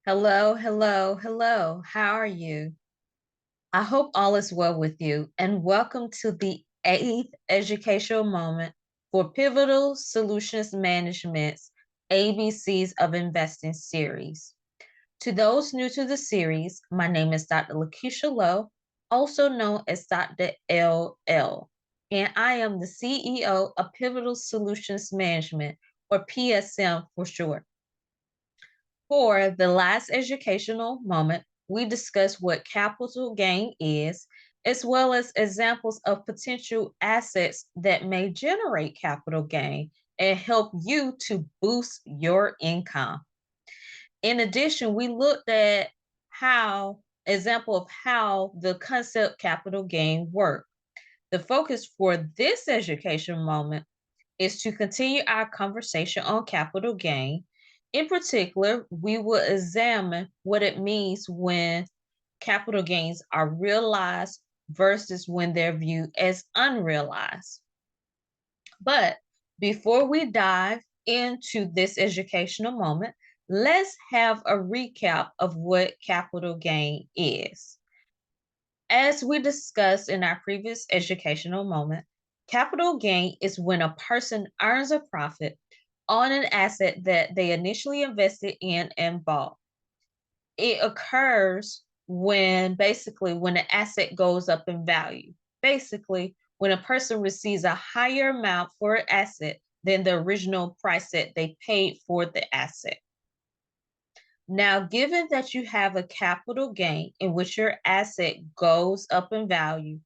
Hello, hello, hello. How are you? I hope all is well with you, and welcome to the eighth educational moment for Pivotal Solutions Management's ABCs of Investing series. To those new to the series, my name is Dr. Lakeisha Lowe, also known as Dr. LL, and I am the CEO of Pivotal Solutions Management, or PSM for short. For the last educational moment, we discussed what capital gain is, as well as examples of potential assets that may generate capital gain and help you to boost your income. In addition, we looked at example of how the concept capital gain work. The focus for this education moment is to continue our conversation on capital gain. In particular, we will examine what it means when capital gains are realized versus when they're viewed as unrealized. But before we dive into this educational moment, let's have a recap of what capital gain is. As we discussed in our previous educational moment, capital gain is when a person earns a profit on an asset that they initially invested in and bought. It occurs when the asset goes up in value. Basically, when a person receives a higher amount for an asset than the original price that they paid for the asset. Now, given that you have a capital gain in which your asset goes up in value,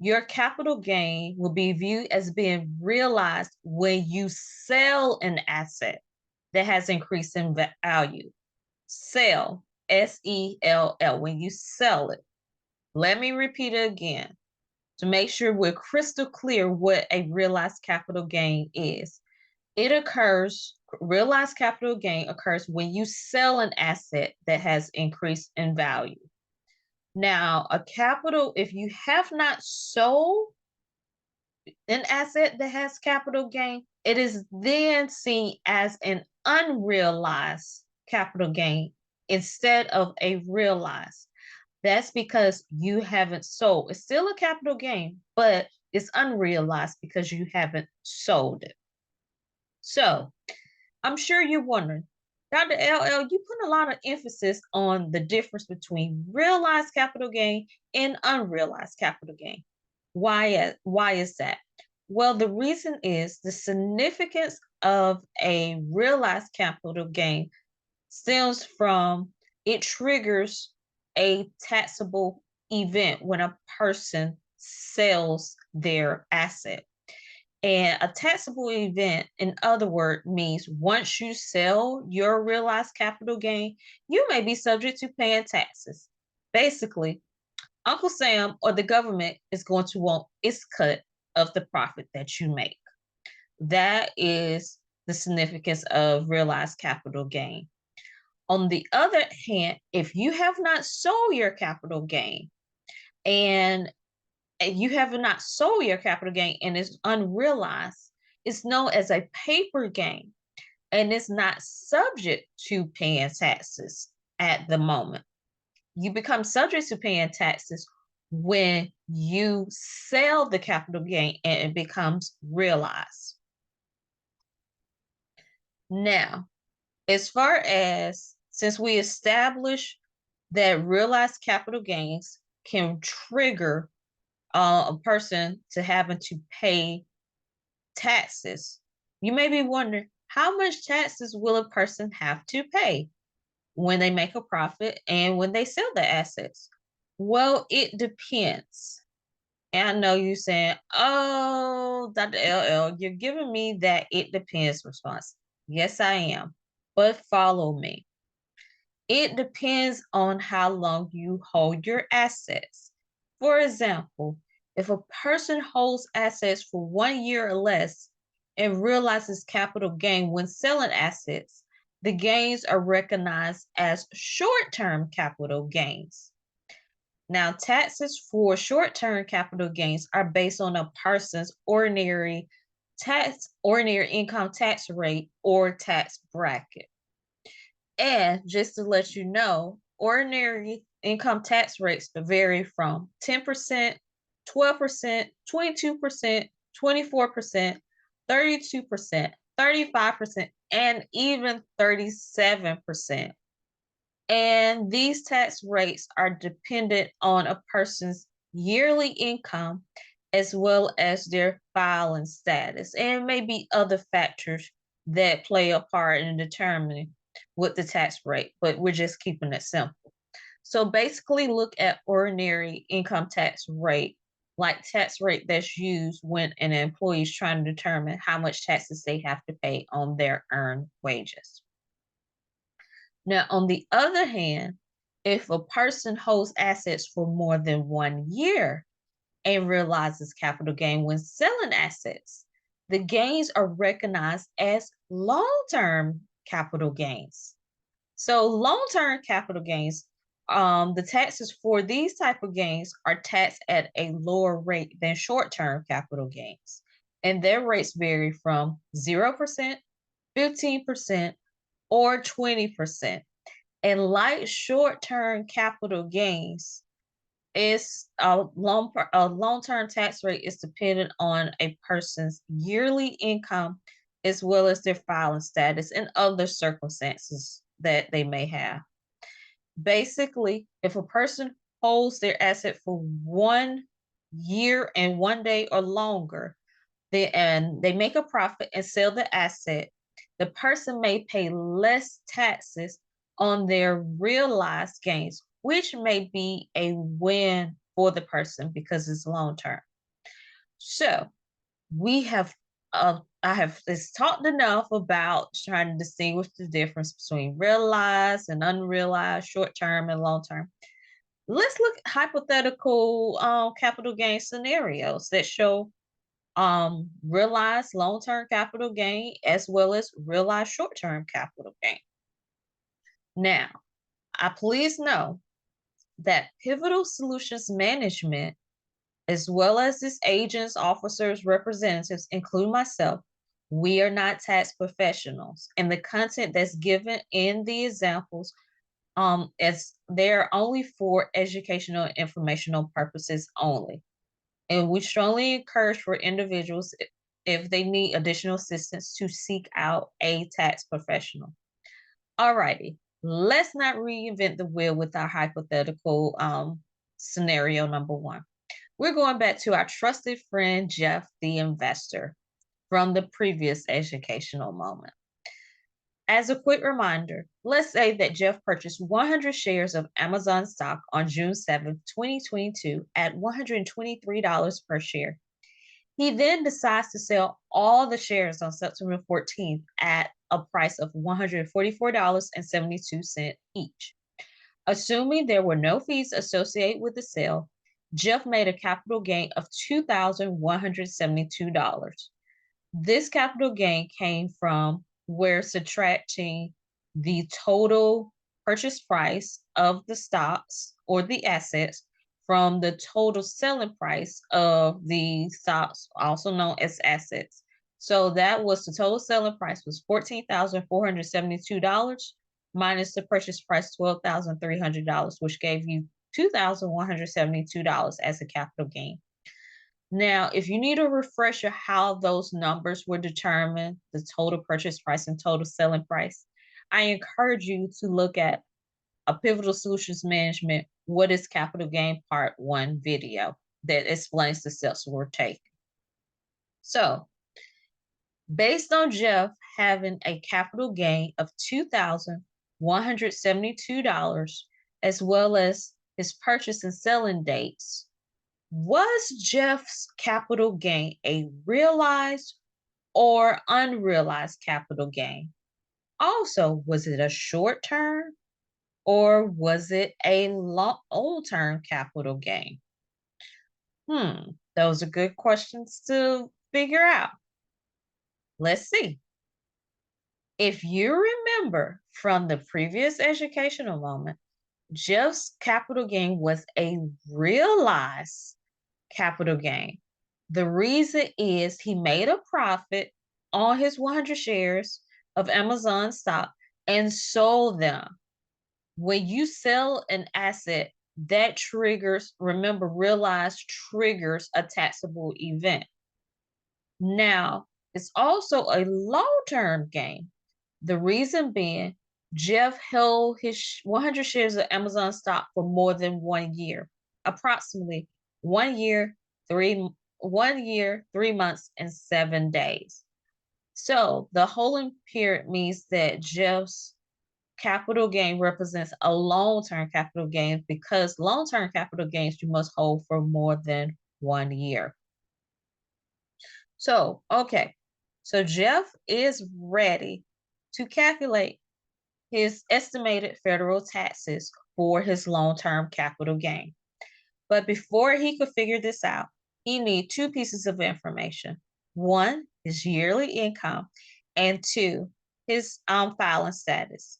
your capital gain will be viewed as being realized when you sell an asset that has increased in value. Sell, S-E-L-L, when you sell it. Let me repeat it again to make sure we're crystal clear what a realized capital gain is. Realized capital gain occurs when you sell an asset that has increased in value. Now, if you have not sold an asset that has capital gain, it is then seen as an unrealized capital gain instead of a realized. That's because you haven't sold. It's still a capital gain, but it's unrealized because you haven't sold it. So, I'm sure you're wondering, Dr. LL, you put a lot of emphasis on the difference between realized capital gain and unrealized capital gain. Why is that? Well, the reason is the significance of a realized capital gain stems from it triggers a taxable event when a person sells their asset. And a taxable event, in other words, means once you sell your realized capital gain, you may be subject to paying taxes. Basically, Uncle Sam or the government is going to want its cut of the profit that you make. That is the significance of realized capital gain. On the other hand, if you have not sold your capital gain and you have not sold your capital gain and it's unrealized, it's known as a paper gain and it's not subject to paying taxes at the moment. You become subject to paying taxes when you sell the capital gain and it becomes realized. Now, since we established that realized capital gains can trigger a person to having to pay taxes, you may be wondering, how much taxes will a person have to pay when they make a profit and when they sell the assets? Well, it depends. And I know you're saying, oh, Dr. LL, you're giving me that it depends response. Yes, I am. But follow me. It depends on how long you hold your assets. For example, if a person holds assets for 1 year or less and realizes capital gain when selling assets, the gains are recognized as short-term capital gains. Now, taxes for short-term capital gains are based on a person's ordinary income tax rate or tax bracket. And just to let you know, ordinary income tax rates vary from 10%, 12%, 22%, 24%, 32%, 35%, and even 37%. And these tax rates are dependent on a person's yearly income as well as their filing status. And maybe other factors that play a part in determining what the tax rate, but we're just keeping it simple. So basically look at ordinary income tax rate, like tax rate that's used when an employee is trying to determine how much taxes they have to pay on their earned wages. Now, on the other hand, if a person holds assets for more than 1 year and realizes capital gain when selling assets, the gains are recognized as long term capital gains. So, long term capital gains, the taxes for these type of gains are taxed at a lower rate than short term capital gains. And their rates vary from 0%, 15%, or 20%. And like short-term capital gains, is a long-term tax rate is dependent on a person's yearly income as well as their filing status and other circumstances that they may have. Basically, if a person holds their asset for 1 year and 1 day or longer, they make a profit and sell the asset, the person may pay less taxes on their realized gains, which may be a win for the person because it's long term. So we have I have just talked enough about trying to distinguish the difference between realized and unrealized, short term and long term. Let's look at hypothetical capital gain scenarios that show realized long-term capital gain as well as realized short-term capital gain. Now, I please know that Pivotal Solutions Management, as well as its agents, officers, representatives, including myself, we are not tax professionals. And the content that's given in the examples, as they're only for educational and informational purposes only. And we strongly encourage for individuals, if they need additional assistance, to seek out a tax professional. Alrighty, let's not reinvent the wheel with our hypothetical scenario number one. We're going back to our trusted friend, Jeff, the investor, from the previous educational moment. As a quick reminder, let's say that Jeff purchased 100 shares of Amazon stock on June 7th, 2022 at $123 per share. He then decides to sell all the shares on September 14th at a price of $144.72 each. Assuming there were no fees associated with the sale, Jeff made a capital gain of $2,172. This capital gain came from where subtracting the total purchase price of the stocks or the assets from the total selling price of the stocks, also known as assets. So that was the total selling price was $14,472 minus the purchase price $12,300, which gave you $2,172 as a capital gain. Now, if you need a refresher how those numbers were determined, the total purchase price and total selling price, I encourage you to look at a Pivotal Solutions Management What is Capital Gain Part 1 video that explains the steps we're taking. So, based on Jeff having a capital gain of $2,172 as well as his purchase and selling dates, was Jeff's capital gain a realized or unrealized capital gain? Also, was it a short term or was it a long-term capital gain? Those are good questions to figure out. Let's see. If you remember from the previous educational moment, Jeff's capital gain was a realized capital gain. The reason is he made a profit on his 100 shares of Amazon stock and sold them. When you sell an asset, that triggers, remember, realized triggers a taxable event. Now, it's also a long-term gain. The reason being, Jeff held his 100 shares of Amazon stock for more than 1 year, approximately 1 year, 3 months, and 7 days. So the holding period means that Jeff's capital gain represents a long-term capital gain because long-term capital gains you must hold for more than 1 year. So, okay. So Jeff is ready to calculate his estimated federal taxes for his long-term capital gain. But before he could figure this out, he needs two pieces of information. One, his yearly income, and two, his filing status.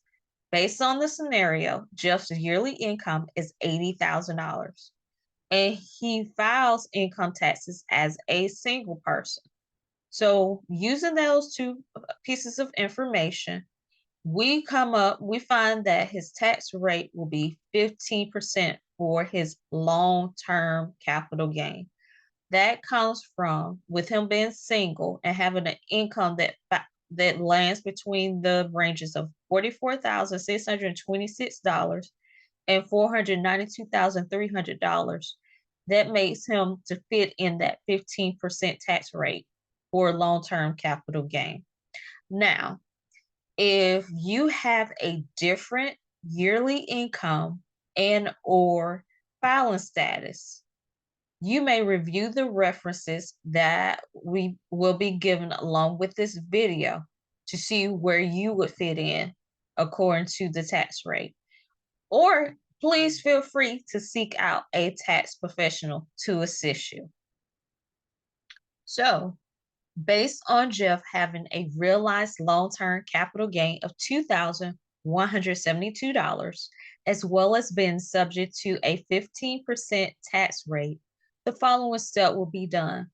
Based on the scenario, Jeff's yearly income is $80,000, and he files income taxes as a single person. So using those two pieces of information, we find that his tax rate will be 15% for his long-term capital gain. That comes from with him being single and having an income that lands between the ranges of $44,626 and $492,300. That makes him to fit in that 15% tax rate for long-term capital gain. Now, if you have a different yearly income and or filing status, you may review the references that we will be given along with this video to see where you would fit in according to the tax rate. Or please feel free to seek out a tax professional to assist you. So, based on Jeff having a realized long-term capital gain of $2,172, as well as being subject to a 15% tax rate, the following step will be done.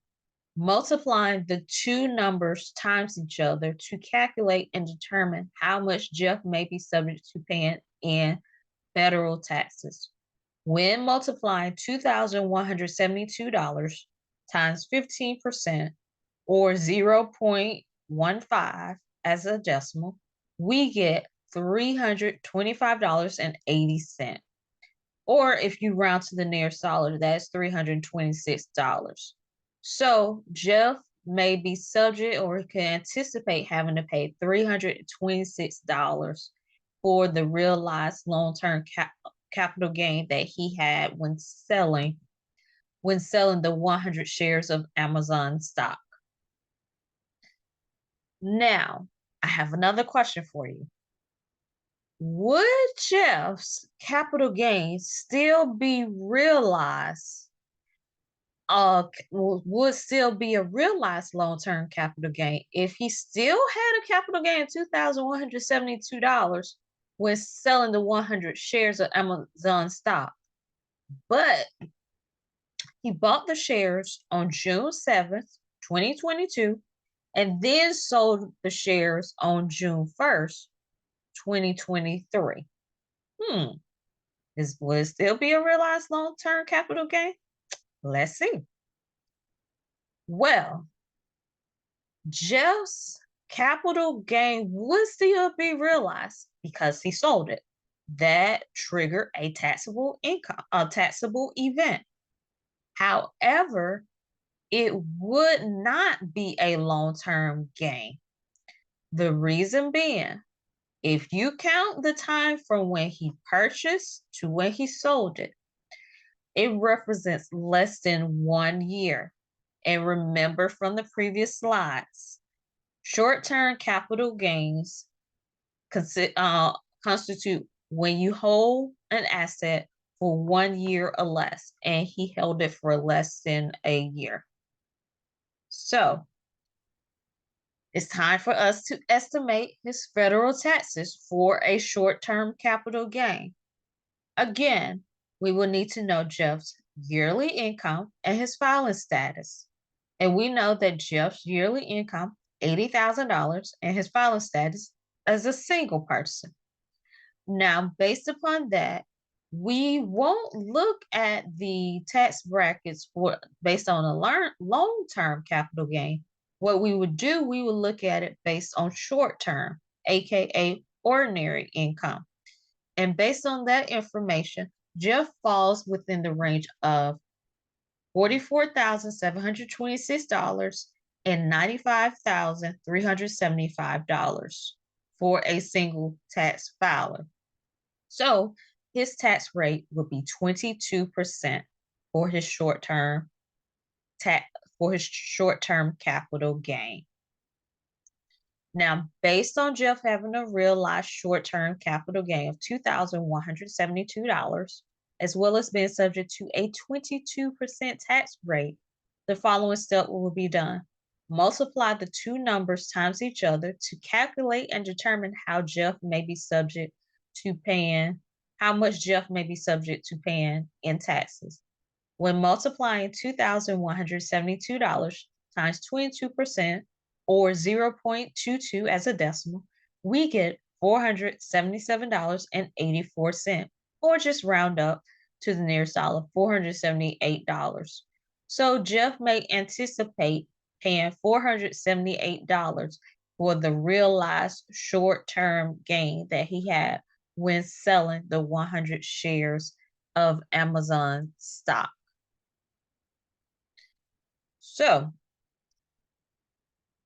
Multiplying the two numbers times each other to calculate and determine how much Jeff may be subject to paying in federal taxes. When multiplying $2,172 times 15%, or 0.15 as a decimal, we get $325.80. Or if you round to the nearest dollar, that's $326. So Jeff may be subject or can anticipate having to pay $326 for the realized long-term capital gain that he had when selling the 100 shares of Amazon stock. Now, I have another question for you. Would Jeff's capital gains still be realized? Would still be a realized long-term capital gain if he still had a capital gain of $2,172 when selling the 100 shares of Amazon stock, but he bought the shares on June 7th, 2022, and then sold the shares on June 1st, 2023. Will it still be a realized long-term capital gain? Let's see. Well, Jeff's capital gain would still be realized because he sold it. That triggered a taxable event. However, it would not be a long-term gain. The reason being, if you count the time from when he purchased to when he sold it, it represents less than 1 year. And remember from the previous slides, short-term capital gains constitute when you hold an asset for 1 year or less, and he held it for less than a year. So it's time for us to estimate his federal taxes for a short-term capital gain. Again, we will need to know Jeff's yearly income and his filing status. And we know that Jeff's yearly income, $80,000, and his filing status, as a single person. Now, based upon that, we won't look at the tax brackets for based on a long-term capital gain. What we would do, we would look at it based on short-term, aka ordinary income. And based on that information, Jeff falls within the range of $44,726 and $95,375 for a single tax filer. So his tax rate would be 22% for his short-term tax for his short-term capital gain. Now, based on Jeff having a realized short-term capital gain of $2,172, as well as being subject to a 22% tax rate, the following step will be done. Multiply the two numbers times each other to calculate and determine how much Jeff may be subject to paying in taxes. When multiplying $2,172 times 22%, or 0.22 as a decimal, we get $477.84, or just round up to the nearest dollar, $478. So Jeff may anticipate paying $478 for the realized short-term gain that he had when selling the 100 shares of Amazon stock. So,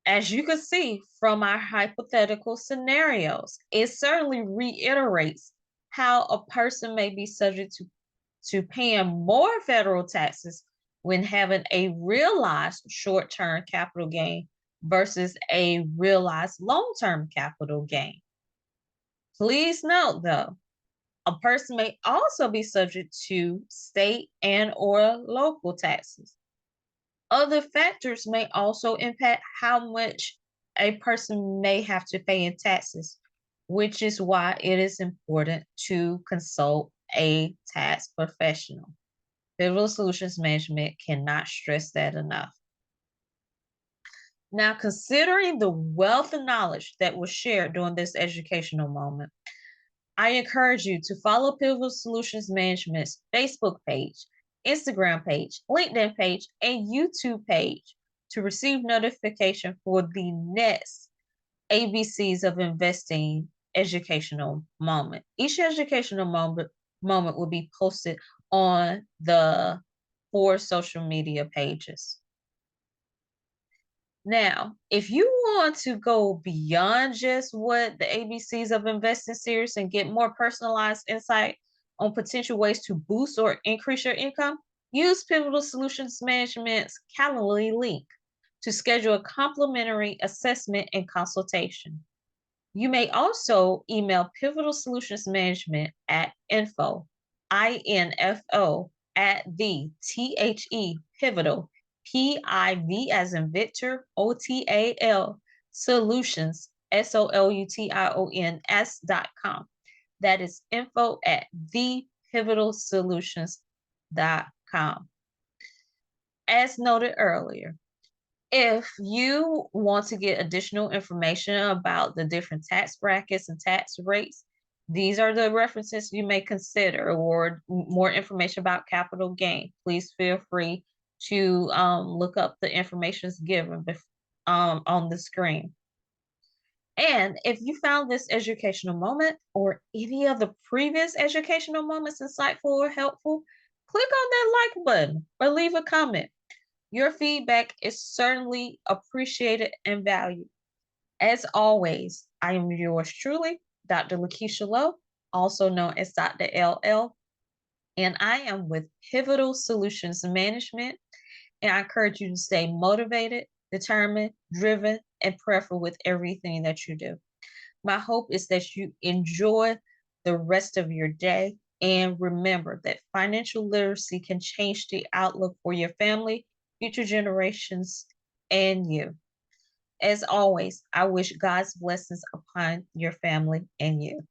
as you can see from our hypothetical scenarios, it certainly reiterates how a person may be subject to paying more federal taxes when having a realized short-term capital gain versus a realized long-term capital gain. Please note, though, a person may also be subject to state and or local taxes. Other factors may also impact how much a person may have to pay in taxes, which is why it is important to consult a tax professional. Pivotal Solutions Management cannot stress that enough. Now, considering the wealth of knowledge that was shared during this educational moment, I encourage you to follow Pivotal Solutions Management's Facebook page, Instagram page, LinkedIn page, and YouTube page to receive notification for the next ABCs of Investing educational moment. Each educational moment will be posted on the 4 social media pages. Now, if you want to go beyond just what the ABCs of Investing series and get more personalized insight on potential ways to boost or increase your income, use Pivotal Solutions Management's Calendly link to schedule a complimentary assessment and consultation. You may also email Pivotal Solutions Management at info, I-N-F-O, at the T-H-E, pivotal, P-I-V as in Victor, O-T-A-L, solutions, SOLUTIONS.com. That is info at thepivotalsolutions.com. As noted earlier, if you want to get additional information about the different tax brackets and tax rates, these are the references you may consider, or more information about capital gain. Please feel free to look up the information given on the screen. And if you found this educational moment or any of the previous educational moments insightful or helpful, click on that like button or leave a comment. Your feedback is certainly appreciated and valued. As always, I am yours truly, Dr. Lakeisha Lowe, also known as Dr. LL, and I am with Pivotal Solutions Management, and I encourage you to stay motivated, determined, driven, and prayerful with everything that you do. My hope is that you enjoy the rest of your day, and remember that financial literacy can change the outlook for your family, future generations, and you. As always, I wish God's blessings upon your family and you.